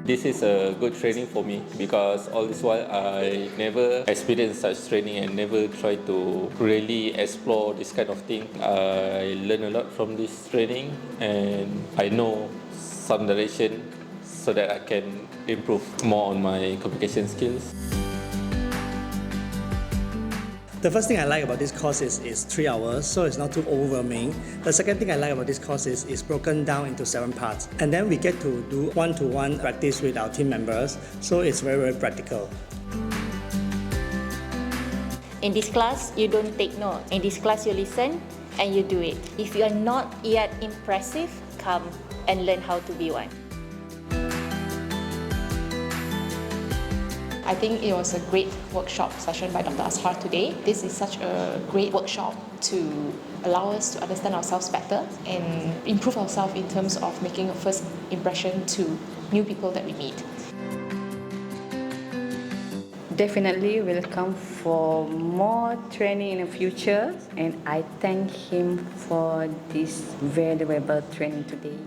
This is a good training for me because all this while I never experienced such training and never tried to really explore this kind of thing. I learned a lot from this training and I know some direction so that I can improve more on my communication skills. The first thing I like about this course is 3 hours, so it's not too overwhelming. The second thing I like about this course is it's broken down into 7 parts. And then we get to do one-to-one practice with our team members, so it's very, very practical. In this class, you don't take note. In this class, you listen and you do it. If you are not yet impressive, come and learn how to be one. I think it was a great workshop session by Dr. Az today. This is such a great workshop to allow us to understand ourselves better and improve ourselves in terms of making a first impression to new people that we meet. Definitely will come for more training in the future, and I thank him for this valuable training today.